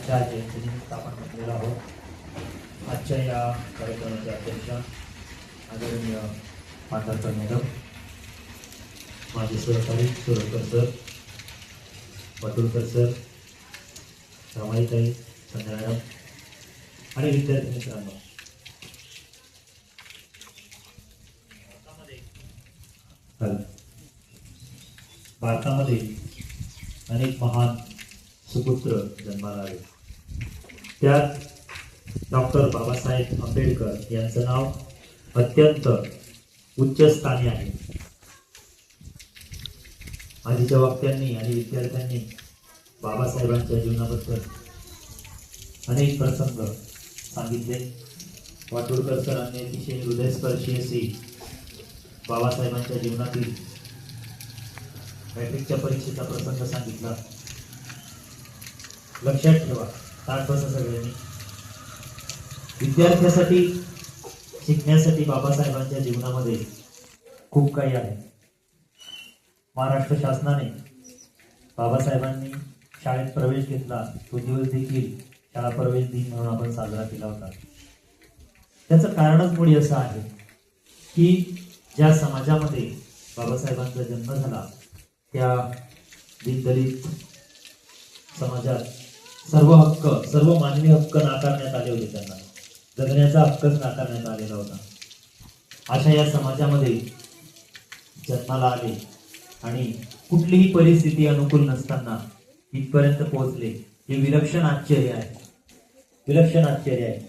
यांच्या जयंतीनिमित्त आपण बसलेलो आहोत। आजच्या या कार्यक्रमाचे अध्यक्ष आदरणीय पांढरकर मॅडम, माझे सहकारी Surkar sir, पटुलकर sir, रमाईताई, Sanjay madam आणि विद्यार्थी मित्रांनो, भारतामध्ये अनेक महान सुपुत्र जन्माला आले। त्यात डॉक्टर बाबासाहेब आंबेडकर यांचं नाव अत्यंत उच्च स्थानी आहे। आधीच्या वक्त्यांनी आणि विद्यार्थ्यांनी बाबासाहेबांच्या जीवनाबद्दल अनेक प्रसंग सांगितले। वाटोळकर सरांनी अतिशय हृदयस्पर्शी अशी बाबासाहेबांच्या जीवनातील मॅट्रिकच्या परीक्षेचा प्रसंग सांगितला। लक्षात ठेवा, ताट बसा सगळ्यांनी। विद्यार्थ्यासाठी शिकण्यासाठी बाबासाहेबांच्या जीवनामध्ये खूप काही आहे। महाराष्ट्र शासनाने बाबासाहेबांनी शाळेत प्रवेश घेतला तो दिवस देखील शाळा प्रवेश दिन म्हणून आपण साजरा केला होता। त्याचं कारणच मुळी असं आहे की ज्या समाजामध्ये बाबासाहेबांचा जन्म झाला त्या दलित समाजात सर्व मानवी हक्क नाकारण्यात आले होते। त्यांना जगण्याचा हक्कच नाकारण्यात आलेला होता। अशा या समाजामध्ये जन्माला आले आणि कुठलीही परिस्थिती अनुकूल नसताना इथपर्यंत पोहोचले, हे विलक्षण आश्चर्य आहे। विलक्षण आश्चर्य आहे,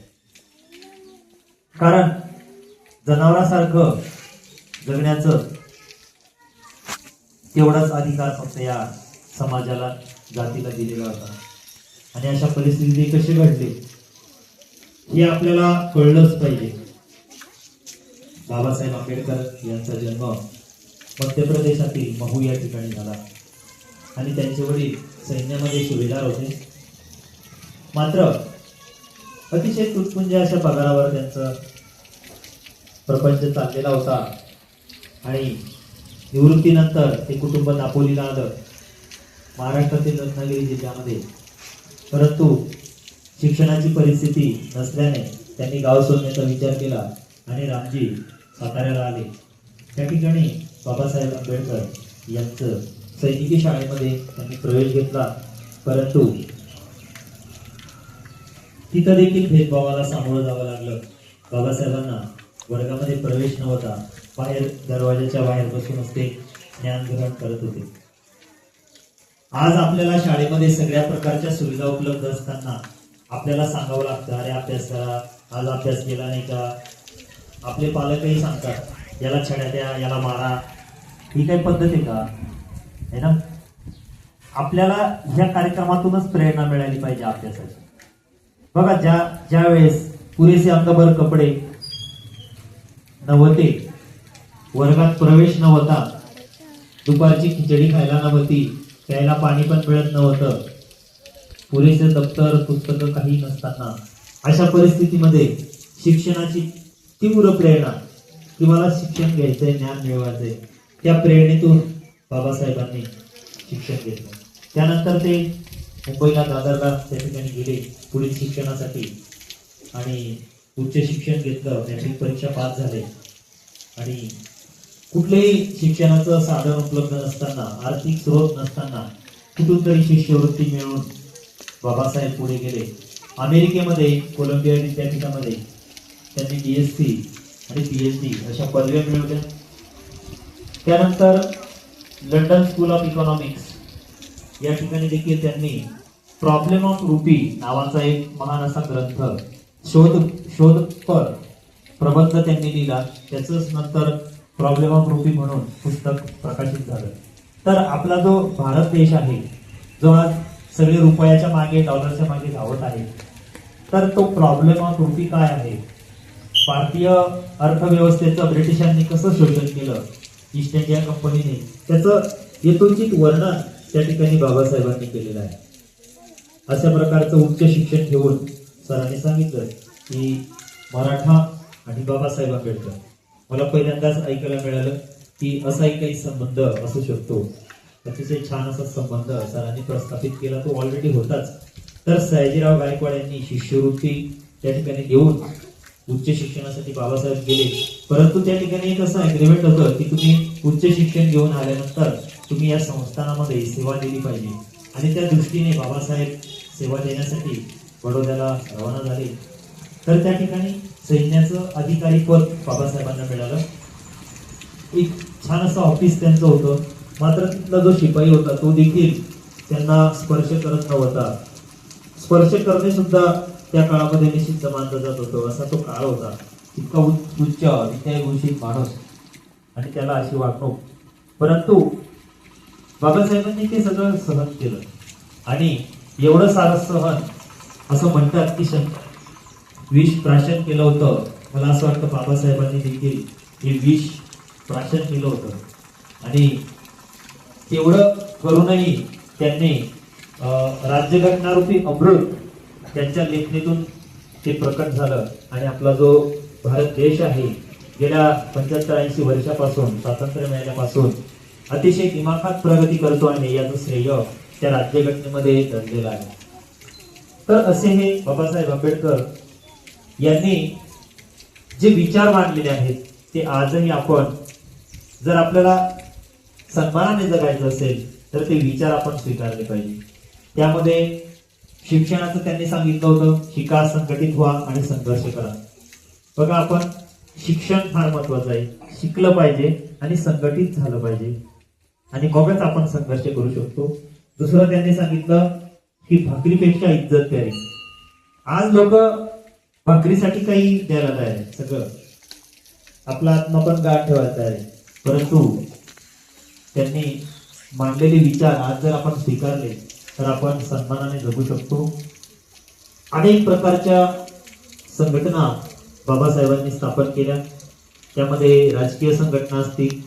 कारण जनावरांसारखं जगण्याचं तेवढाच अधिकार फक्त या समाजाला, जातीला दिलेला होता। आणि अशा परिस्थिती कशी घडली हे आपल्याला कळलंच पाहिजे। बाबासाहेब आंबेडकर यांचा जन्म मध्य प्रदेशातील महू या ठिकाणी झाला आणि त्यांचे वडील सैन्यामध्ये सुभेदार होते। मात्र अतिशय तुटपुंज अशा पगारावर त्यांचा प्रपंच चाललेला होता आणि निवृत्तीनंतर ते कुटुंब दापोलीला आलं, महाराष्ट्रातील रत्नागिरी जिल्ह्यामध्ये। परंतु शिक्षणाची परिस्थिती नसल्याने त्यांनी गाव सोडण्याचा विचार केला आणि रामजी साताऱ्याला आले। त्या ठिकाणी बाबासाहेब आंबेडकर यांचं सैनिकी शाळेमध्ये त्यांनी प्रवेश घेतला, परंतु तिथं देखील भेदभावाला सामोरं जावं लागलं। बाबासाहेबांना वर्गामध्ये प्रवेश नव्हता, बाहेर दरवाजाच्या बाहेर बसूनच ते ज्ञान ग्रहण करत होते। आज आपल्याला शाळेमध्ये सगळ्या प्रकारच्या सुविधा उपलब्ध असताना आपल्याला सांगावं लागतं, अरे अभ्यास करा, आज अभ्यास केला नाही का? आपले पालकही सांगतात, याला छड्या द्या, याला मारा। ही काही पद्धत आहे का? है ना? आपल्याला ह्या कार्यक्रमातूनच प्रेरणा मिळाली पाहिजे अभ्यासाची। बघा, ज्या वेळेस पुरेसे अंगभर कपडे नव्हते, वर्गात प्रवेश नव्हता, दुपारची खिचडी खायला नव्हती, प्यायला पाणी पण मिळत नव्हतं, पुरेसे दप्तर पुस्तकं काही नसताना अशा परिस्थितीमध्ये शिक्षणाची तीव्र प्रेरणा की मला शिक्षण घ्यायचंय, ज्ञान मिळवायचंय, त्या प्रेरणेतून बाबासाहेबांनी शिक्षण घेतलं। त्यानंतर ते मुंबईला दादरला त्या ठिकाणी गेले पुढील शिक्षणासाठी आणि उच्च शिक्षण घेतलं, मॅट्रिक परीक्षा पास झाले आणि कुठलेही शिक्षणाचं साधन उपलब्ध नसताना, आर्थिक स्रोत नसताना कुठून तरी शिष्यवृत्ती मिळवून बाबासाहेब पुढे गेले। अमेरिकेमध्ये कोलंबिया विद्यापीठामध्ये त्यांनी BSc आणि PhD अशा पदव्या मिळवल्या। त्यानंतर लंडन स्कूल ऑफ इकॉनॉमिक्स या ठिकाणी देखील त्यांनी प्रॉब्लेम ऑफ रुपी नावाचा एक महान असा ग्रंथ, शोधपर प्रबंध त्यांनी लिहिला। त्याचंच नंतर प्रॉब्लेम ऑफ रुपी म्हणून पुस्तक प्रकाशित झालं। तर आपला जो भारत देश आहे, जो आज सगळे रुपयाच्या मागे, डॉलरच्या मागे धावत आहे, तर तो प्रॉब्लेम ऑफ रुपी काय आहे? भारतीय अर्थव्यवस्थेचं ब्रिटिशांनी कसं शोषण केलं, ईस्ट इंडिया कंपनीने, त्याचं यथोचित वर्णन त्या ठिकाणी बाबासाहेबांनी केलेलं आहे। अशा प्रकारचं उच्च शिक्षण घेऊन सरांनी सांगितलं की मराठा आणि बाबासाहेब आंबेडकर, मला पहिल्यांदाच ऐकायला मिळालं की असाही काही संबंध असू शकतो। अतिशय छान असा संबंध सरांनी प्रस्थापित केला, तो ऑलरेडी होताच, तर सयाजीराव गायकवाड यांनी शिष्यवृत्ती त्या ठिकाणी देऊन उच्च शिक्षणासाठी बाबासाहेब गेले. परंतु त्या ठिकाणी एक असं अग्रीमेंट होतं की तुम्ही उच्च शिक्षण घेऊन आल्यानंतर तुम्ही या संस्थानामध्ये सेवा दिली पाहिजे. आणि त्या दृष्टीने बाबासाहेब सेवा देण्यासाठी बडोद्याला रवाना झाले. तर त्या ठिकाणी सैन्याचं अधिकारी पद बाबासाहेबांना मिळालं. एक छान असं ऑफिस त्यांचं होतं. मात्र तिथला जो शिपाई होता तो देखील त्यांना स्पर्श करत नव्हता. स्पर्श करणे सुद्धा त्या काळामध्ये निषिद्ध मानलं जात होतं. असा तो काळ होता. इतका उच्च विद्याभूषित माणूस आणि त्याला अशी वागणूक. परंतु बाबासाहेबांनी ते सगळं सहन केलं. आणि एवढं सारं सहन, असं म्हणतात की विष प्राशन केलं होतं. मला असं वाटतं बाबासाहेबांनी देखील हे विष प्राशन केलं होतं. आणि तेवढं करूनही त्यांनी राज्यघटनारूपी अमृत त्यांच्या लेखणीतून ते प्रकट झालं. आणि आपला जो भारत देश आहे गेल्या 75-80 वर्षापासून स्वातंत्र्य मिळाल्यापासून अतिशय दिमाखात प्रगती करतो आहे. याचं श्रेय त्या राज्यघटनेमध्ये दडलेलं आहे. तर असे हे बाबासाहेब आंबेडकर यांनी जे विचार मांडलेले आहेत ते आजही आपण, जर आपल्याला सन्मानाने जगायचं असेल तर ते विचार आपण स्वीकारले पाहिजे. त्यामध्ये शिक्षणाचं त्यांनी सांगितलं होतं, शिका, संघटित व्हा आणि संघर्ष करा. बघा, आपण शिक्षण फार महत्वाचं आहे. शिकलं पाहिजे आणि संघटित झालं पाहिजे आणि मगच आपण संघर्ष करू शकतो. दुसरं त्यांनी सांगितलं की भाकरीपेक्षा इज्जत प्यारी. आज लोक भाकरीसाठी काही द्यायला तयार आहे, सगळं आपला आत्मा पण गाठ ठेवायचा आहे. परंतु त्यांनी मांडलेले विचार आज जर आपण स्वीकारले तर आपण सन्मानाने जगू शकतो. अनेक प्रकारच्या संघटना बाबासाहेबांनी स्थापन केल्या. त्यामध्ये राजकीय संघटना असतील,